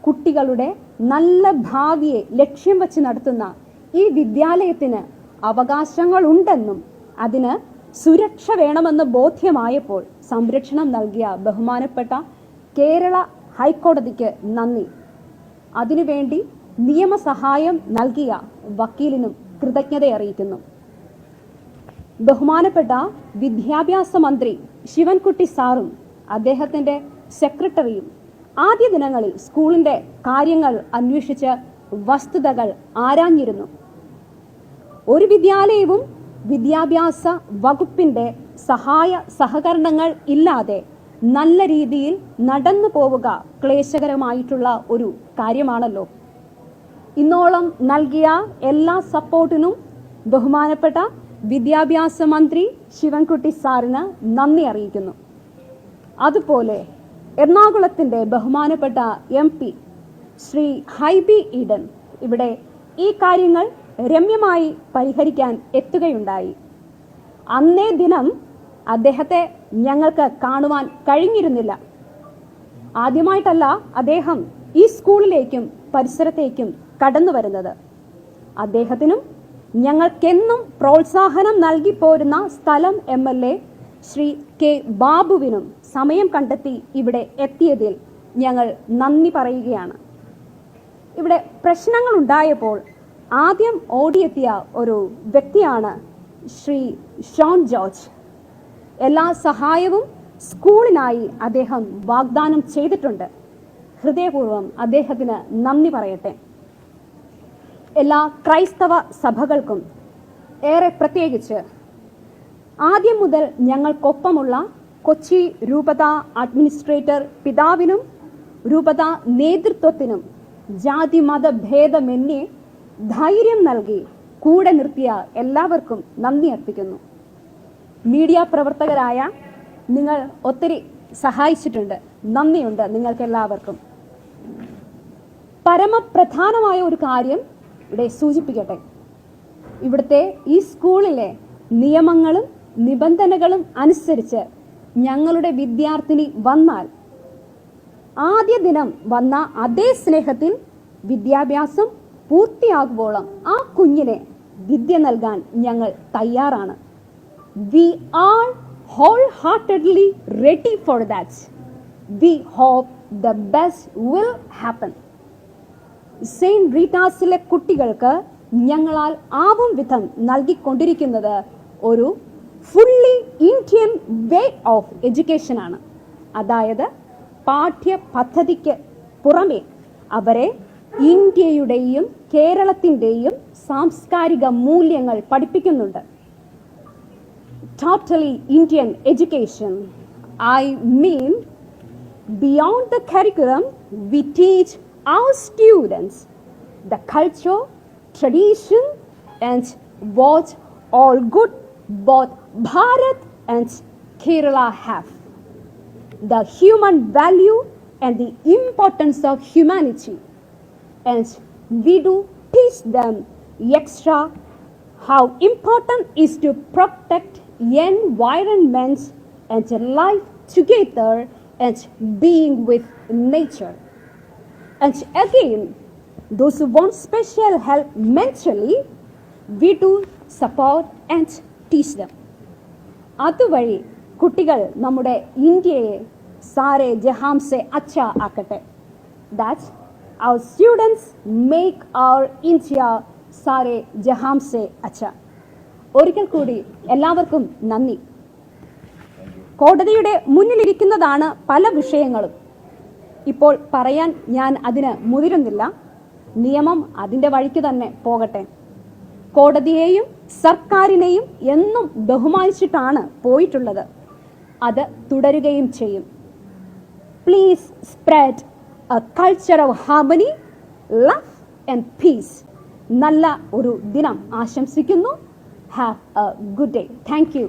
കുട്ടികളുടെ നല്ല ഭാവിയെ ലക്ഷ്യം വെച്ച് നടത്തുന്ന ഈ വിദ്യാലയത്തിന് അവകാശങ്ങളുണ്ടെന്നും അതിന് സുരക്ഷ വേണമെന്ന് ബോധ്യമായപ്പോൾ സംരക്ഷണം നൽകിയ ബഹുമാനപ്പെട്ട കേരള ഹൈക്കോടതിക്ക് നന്ദി. അതിനുവേണ്ടി നിയമസഹായം നൽകിയ വക്കീലിനും കൃതജ്ഞത അറിയിക്കുന്നു. ബഹുമാനപ്പെട്ട വിദ്യാഭ്യാസ മന്ത്രി ശിവൻകുട്ടി സാറും അദ്ദേഹത്തിൻ്റെ സെക്രട്ടറിയും ആദ്യ ദിനങ്ങളിൽ സ്കൂളിൻ്റെ കാര്യങ്ങൾ അന്വേഷിച്ച് വസ്തുതകൾ ആരാഞ്ഞിരുന്നു. ഒരു വിദ്യാലയവും വിദ്യാഭ്യാസ വകുപ്പിൻ്റെ സഹായ സഹകരണങ്ങൾ ഇല്ലാതെ നല്ല രീതിയിൽ നടന്നു പോവുക ക്ലേശകരമായിട്ടുള്ള ഒരു കാര്യമാണല്ലോ. ഇന്നോളം നൽകിയ എല്ലാ സപ്പോർട്ടിനും ബഹുമാനപ്പെട്ട വിദ്യാഭ്യാസ മന്ത്രി ശിവൻകുട്ടി സാറിന് നന്ദി അറിയിക്കുന്നു. അതുപോലെ എറണാകുളത്തിൻ്റെ ബഹുമാനപ്പെട്ട MP ശ്രീ ഹൈബി ഈഡൻ ഇവിടെ ഈ കാര്യങ്ങൾ രമ്യമായി പരിഹരിക്കാൻ എത്തുകയുണ്ടായി. അന്നേ ദിനം അദ്ദേഹത്തെ ഞങ്ങൾക്ക് കാണുവാൻ കഴിഞ്ഞിരുന്നില്ല. ആദ്യമായിട്ടല്ല അദ്ദേഹം ഈ സ്കൂളിലേക്കും പരിസരത്തേക്കും കടന്നു വരുന്നത്. അദ്ദേഹത്തിനും ഞങ്ങൾക്കെന്നും പ്രോത്സാഹനം നൽകി പോരുന്ന സ്ഥലം MLA ശ്രീ K. ബാബുവിനും സമയം കണ്ടെത്തി ഇവിടെ എത്തിയതിൽ ഞങ്ങൾ നന്ദി പറയുകയാണ്. ഇവിടെ പ്രശ്നങ്ങൾ ഉണ്ടായപ്പോൾ ആദ്യം ഓടിയെത്തിയ ഒരു വ്യക്തിയാണ് ശ്രീ ഷോൺ ജോർജ്. എല്ലാ സഹായവും സ്കൂളിനായി അദ്ദേഹം വാഗ്ദാനം ചെയ്തിട്ടുണ്ട്. ഹൃദയപൂർവ്വം അദ്ദേഹത്തിന് നന്ദി പറയട്ടെ. എല്ലാ ക്രൈസ്തവ സഭകൾക്കും ഏറെ പ്രത്യേകിച്ച് ആദ്യം മുതൽ ഞങ്ങൾക്കൊപ്പമുള്ള കൊച്ചി രൂപത അഡ്മിനിസ്ട്രേറ്റർ പിതാവിനും രൂപത നേതൃത്വത്തിനും ജാതി മത ഭേദമന്യേ ധൈര്യം നൽകി കൂടെ നിർത്തിയ എല്ലാവർക്കും നന്ദി അർപ്പിക്കുന്നു. മീഡിയ പ്രവർത്തകരായ നിങ്ങൾ ഒത്തിരി സഹായിച്ചിട്ടുണ്ട്. നന്ദിയുണ്ട് നിങ്ങൾക്കെല്ലാവർക്കും. പരമപ്രധാനമായ ഒരു കാര്യം ഇവിടെ സൂചിപ്പിക്കട്ടെ. ഇവിടുത്തെ ഈ സ്കൂളിലെ നിയമങ്ങളും നിബന്ധനകളും അനുസരിച്ച് ഞങ്ങളുടെ വിദ്യാർത്ഥിനി വന്നാൽ ആദ്യ ദിനം വന്ന അതേ സ്നേഹത്തിൽ വിദ്യാഭ്യാസം പൂർത്തിയാകുമ്പോളം ആ കുഞ്ഞിനെ വിദ്യ നൽകാൻ ഞങ്ങൾ തയ്യാറാണ്. We are wholeheartedly ready for that. We hope the best will happen. Saint റീറ്റാസിലെ കുട്ടികൾക്ക് ഞങ്ങളാൽ ആവും വിധം നൽകിക്കൊണ്ടിരിക്കുന്നത് ഒരു ഫുള്ളി ഇന്ത്യൻ വേ ഓഫ് എഡ്യൂക്കേഷനാണ്. അതായത് പാഠ്യ പദ്ധതിക്ക് പുറമെ അവരെ ഇന്ത്യയുടെയും കേരളത്തിൻ്റെയും സാംസ്കാരിക മൂല്യങ്ങൾ പഠിപ്പിക്കുന്നുണ്ട്. Totally Indian education. I mean, beyond the curriculum, we teach our students the culture, tradition, and what all good both Bharat and Kerala have. The human value and the importance of humanity. And we do teach them extra how important is to protect environment and life together and being with nature. And again, those who want special help mentally, we do support and teach them. അതുവഴി കുട്ടികൾ നമ്മുടെ ഇന്ത്യയെ സാരെ ജഹാം സെ അച്ഛ ആക്കട്ടെ. That our students make our India Saare ജഹാം സെ അച്ഛ. ഒരിക്കൽ കൂടി എല്ലാവർക്കും നന്ദി. കോടതിയുടെ മുന്നിലിരിക്കുന്നതാണ് പല വിഷയങ്ങളും. ഇപ്പോൾ പറയാൻ ഞാൻ അതിന് മുതിരുന്നില്ല. നിയമം അതിൻ്റെ വഴിക്ക് തന്നെ പോകട്ടെ. കോടതിയെയും സർക്കാരിനെയും എന്നും ബഹുമാനിച്ചിട്ടാണ് പോയിട്ടുള്ളത്. അത് തുടരുകയും ചെയ്യും. Please spread A culture of harmony, love and piece. നല്ല ഒരു ദിനം ആശംസിക്കുന്നു. Have a good day. Thank you.